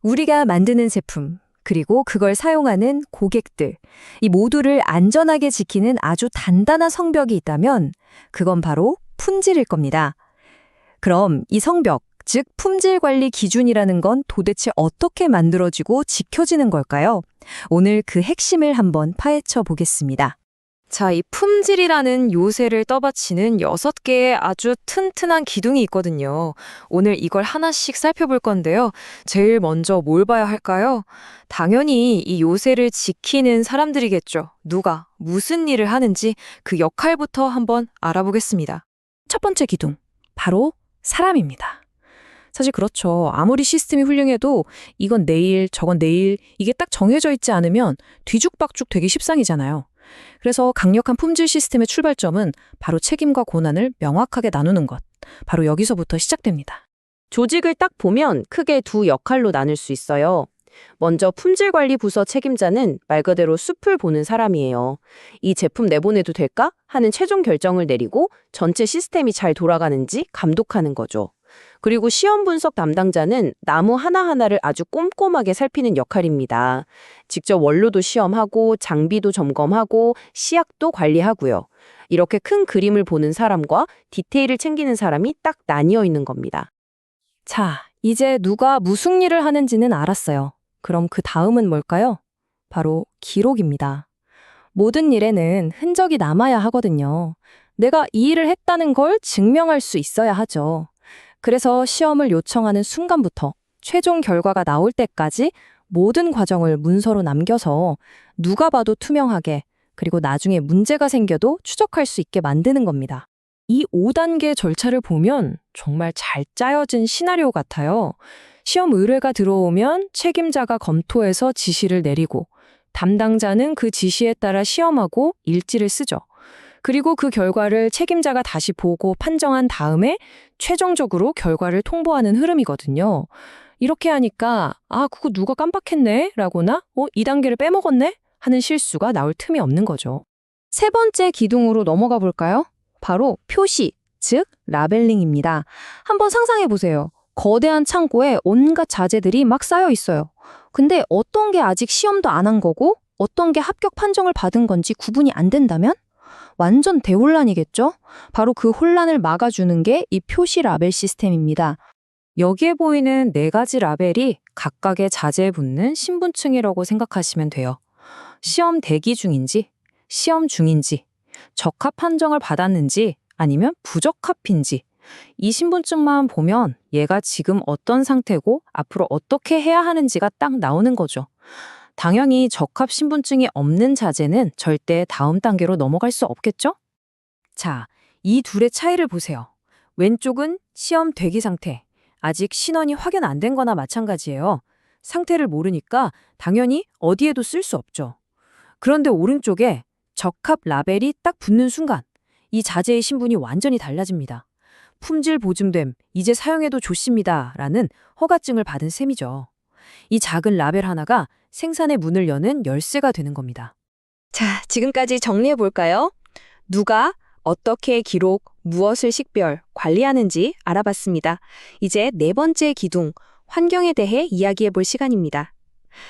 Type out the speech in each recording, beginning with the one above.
우리가 만드는 제품, 그리고 그걸 사용하는 고객들, 이 모두를 안전하게 지키는 아주 단단한 성벽이 있다면 그건 바로 품질일 겁니다. 그럼 이 성벽, 즉 품질 관리 기준이라는 건 도대체 어떻게 만들어지고 지켜지는 걸까요? 오늘 그 핵심을 한번 파헤쳐 보겠습니다. 자, 이 품질이라는 요새를 떠받치는 6개의 아주 튼튼한 기둥이 있거든요. 오늘 이걸 하나씩 살펴볼 건데요. 제일 먼저 뭘 봐야 할까요? 당연히 이 요새를 지키는 사람들이겠죠. 누가, 무슨 일을 하는지 그 역할부터 한번 알아보겠습니다. 첫 번째 기둥, 바로 사람입니다. 사실 그렇죠. 아무리 시스템이 훌륭해도 이건 내일, 저건 내일, 이게 딱 정해져 있지 않으면 뒤죽박죽 되기 십상이잖아요. 그래서 강력한 품질 시스템의 출발점은 바로 책임과 권한을 명확하게 나누는 것. 바로 여기서부터 시작됩니다. 조직을 딱 보면 크게 두 역할로 나눌 수 있어요. 먼저 품질관리 부서 책임자는 말 그대로 숲을 보는 사람이에요. 이 제품 내보내도 될까? 하는 최종 결정을 내리고 전체 시스템이 잘 돌아가는지 감독하는 거죠. 그리고 시험 분석 담당자는 나무 하나하나를 아주 꼼꼼하게 살피는 역할입니다. 직접 원료도 시험하고 장비도 점검하고 시약도 관리하고요. 이렇게 큰 그림을 보는 사람과 디테일을 챙기는 사람이 딱 나뉘어 있는 겁니다. 자, 이제 누가 무슨 일을 하는지는 알았어요. 그럼 그 다음은 뭘까요? 바로 기록입니다. 모든 일에는 흔적이 남아야 하거든요. 내가 이 일을 했다는 걸 증명할 수 있어야 하죠. 그래서 시험을 요청하는 순간부터 최종 결과가 나올 때까지 모든 과정을 문서로 남겨서 누가 봐도 투명하게, 그리고 나중에 문제가 생겨도 추적할 수 있게 만드는 겁니다. 이 5단계 절차를 보면 정말 잘 짜여진 시나리오 같아요. 시험 의뢰가 들어오면 책임자가 검토해서 지시를 내리고 담당자는 그 지시에 따라 시험하고 일지를 쓰죠. 그리고 그 결과를 책임자가 다시 보고 판정한 다음에 최종적으로 결과를 통보하는 흐름이거든요. 이렇게 하니까 그거 누가 깜빡했네? 라거나 2단계를 빼먹었네? 하는 실수가 나올 틈이 없는 거죠. 세 번째 기둥으로 넘어가 볼까요? 바로 표시, 즉 라벨링입니다. 한번 상상해 보세요. 거대한 창고에 온갖 자재들이 막 쌓여 있어요. 근데 어떤 게 아직 시험도 안 한 거고 어떤 게 합격 판정을 받은 건지 구분이 안 된다면? 완전 대혼란이겠죠? 바로 그 혼란을 막아주는 게 이 표시 라벨 시스템입니다. 여기에 보이는 4가지 라벨이 각각의 자재에 붙는 신분증이라고 생각하시면 돼요. 시험 대기 중인지, 시험 중인지, 적합 판정을 받았는지, 아니면 부적합인지, 이 신분증만 보면 얘가 지금 어떤 상태고 앞으로 어떻게 해야 하는지가 딱 나오는 거죠. 당연히 적합 신분증이 없는 자재는 절대 다음 단계로 넘어갈 수 없겠죠? 자, 이 둘의 차이를 보세요. 왼쪽은 시험 대기 상태. 아직 신원이 확인 안 된 거나 마찬가지예요. 상태를 모르니까 당연히 어디에도 쓸 수 없죠. 그런데 오른쪽에 적합 라벨이 딱 붙는 순간 이 자재의 신분이 완전히 달라집니다. 품질 보증됨, 이제 사용해도 좋습니다. 라는 허가증을 받은 셈이죠. 이 작은 라벨 하나가 생산의 문을 여는 열쇠가 되는 겁니다. 자, 지금까지 정리해 볼까요? 누가 어떻게 기록, 무엇을 식별, 관리하는지 알아봤습니다. 이제 4번째 기둥, 환경에 대해 이야기해 볼 시간입니다.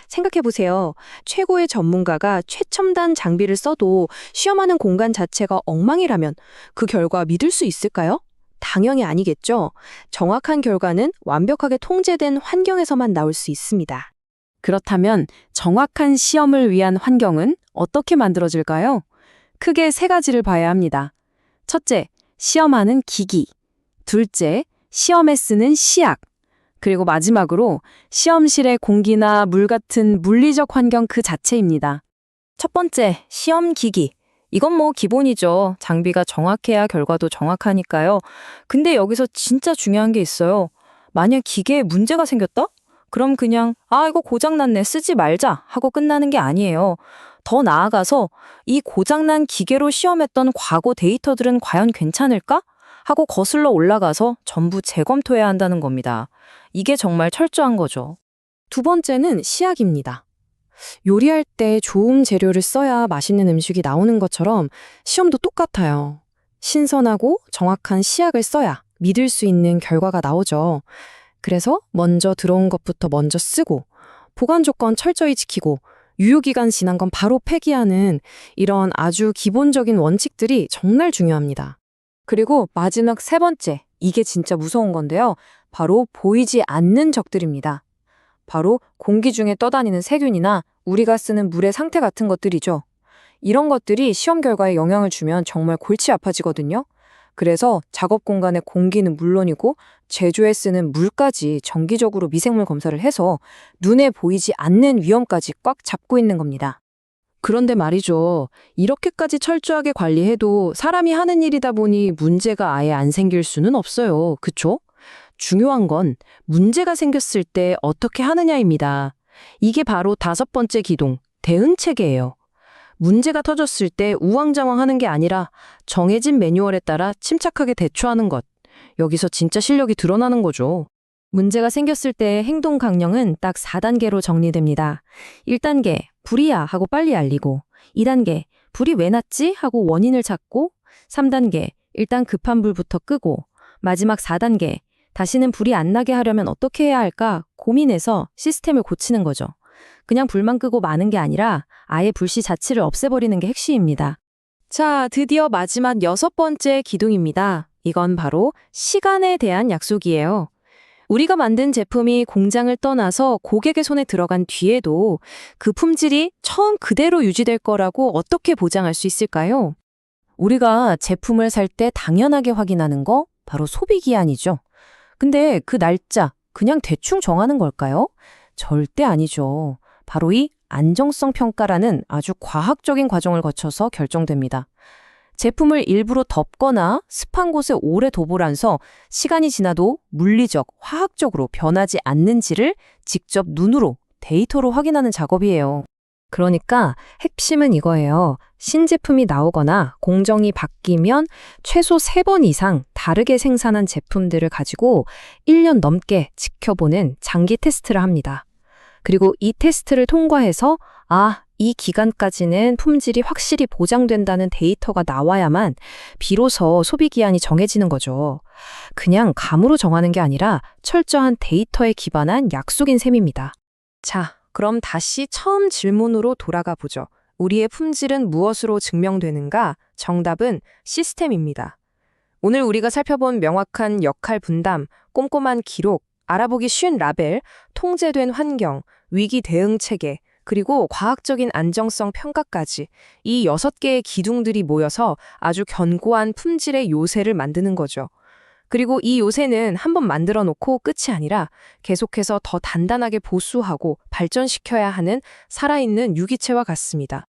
생각해 보세요. 최고의 전문가가 최첨단 장비를 써도 시험하는 공간 자체가 엉망이라면 그 결과 믿을 수 있을까요? 당연히 아니겠죠. 정확한 결과는 완벽하게 통제된 환경에서만 나올 수 있습니다. 그렇다면 정확한 시험을 위한 환경은 어떻게 만들어질까요? 크게 3가지를 봐야 합니다. 첫째, 시험하는 기기. 둘째, 시험에 쓰는 시약. 그리고 마지막으로 시험실의 공기나 물 같은 물리적 환경 그 자체입니다. 첫 번째, 시험 기기. 이건 뭐 기본이죠. 장비가 정확해야 결과도 정확하니까요. 근데 여기서 진짜 중요한 게 있어요. 만약 기계에 문제가 생겼다? 그럼 그냥 이거 고장났네 쓰지 말자 하고 끝나는 게 아니에요. 더 나아가서 이 고장난 기계로 시험했던 과거 데이터들은 과연 괜찮을까? 하고 거슬러 올라가서 전부 재검토해야 한다는 겁니다. 이게 정말 철저한 거죠. 두 번째는 시약입니다. 요리할 때 좋은 재료를 써야 맛있는 음식이 나오는 것처럼 시험도 똑같아요. 신선하고 정확한 시약을 써야 믿을 수 있는 결과가 나오죠. 그래서 먼저 들어온 것부터 먼저 쓰고, 보관 조건 철저히 지키고, 유효기간 지난 건 바로 폐기하는 이런 아주 기본적인 원칙들이 정말 중요합니다. 그리고 마지막 세 번째, 이게 진짜 무서운 건데요. 바로 보이지 않는 적들입니다. 바로 공기 중에 떠다니는 세균이나 우리가 쓰는 물의 상태 같은 것들이죠. 이런 것들이 시험 결과에 영향을 주면 정말 골치 아파지거든요. 그래서 작업 공간의 공기는 물론이고 제조에 쓰는 물까지 정기적으로 미생물 검사를 해서 눈에 보이지 않는 위험까지 꽉 잡고 있는 겁니다. 그런데 말이죠. 이렇게까지 철저하게 관리해도 사람이 하는 일이다 보니 문제가 아예 안 생길 수는 없어요. 그쵸? 중요한 건 문제가 생겼을 때 어떻게 하느냐입니다. 이게 바로 5번째 기둥, 대응 체계예요. 문제가 터졌을 때 우왕좌왕하는 게 아니라 정해진 매뉴얼에 따라 침착하게 대처하는 것. 여기서 진짜 실력이 드러나는 거죠. 문제가 생겼을 때의 행동 강령은 딱 4단계로 정리됩니다. 1단계, 불이야 하고 빨리 알리고, 2단계, 불이 왜 났지 하고 원인을 찾고, 3단계, 일단 급한 불부터 끄고, 마지막 4단계, 다시는 불이 안 나게 하려면 어떻게 해야 할까 고민해서 시스템을 고치는 거죠. 그냥 불만 끄고 마는 게 아니라 아예 불씨 자체를 없애버리는 게 핵심입니다. 자, 드디어 마지막 6번째 기둥입니다. 이건 바로 시간에 대한 약속이에요. 우리가 만든 제품이 공장을 떠나서 고객의 손에 들어간 뒤에도 그 품질이 처음 그대로 유지될 거라고 어떻게 보장할 수 있을까요? 우리가 제품을 살 때 당연하게 확인하는 거 바로 소비기한이죠. 근데 그 날짜 그냥 대충 정하는 걸까요? 절대 아니죠. 바로 이 안정성 평가라는 아주 과학적인 과정을 거쳐서 결정됩니다. 제품을 일부러 덮거나 습한 곳에 오래 둬보란서 시간이 지나도 물리적, 화학적으로 변하지 않는지를 직접 눈으로, 데이터로 확인하는 작업이에요. 그러니까 핵심은 이거예요. 신제품이 나오거나 공정이 바뀌면 최소 3번 이상 다르게 생산한 제품들을 가지고 1년 넘게 지켜보는 장기 테스트를 합니다. 그리고 이 테스트를 통과해서 이 기간까지는 품질이 확실히 보장된다는 데이터가 나와야만 비로소 소비기한이 정해지는 거죠. 그냥 감으로 정하는 게 아니라 철저한 데이터에 기반한 약속인 셈입니다. 자, 그럼 다시 처음 질문으로 돌아가 보죠. 우리의 품질은 무엇으로 증명되는가? 정답은 시스템입니다. 오늘 우리가 살펴본 명확한 역할 분담, 꼼꼼한 기록, 알아보기 쉬운 라벨, 통제된 환경, 위기 대응 체계, 그리고 과학적인 안정성 평가까지 이 6개의 기둥들이 모여서 아주 견고한 품질의 요새를 만드는 거죠. 그리고 이 요새는 한번 만들어 놓고 끝이 아니라 계속해서 더 단단하게 보수하고 발전시켜야 하는 살아있는 유기체와 같습니다.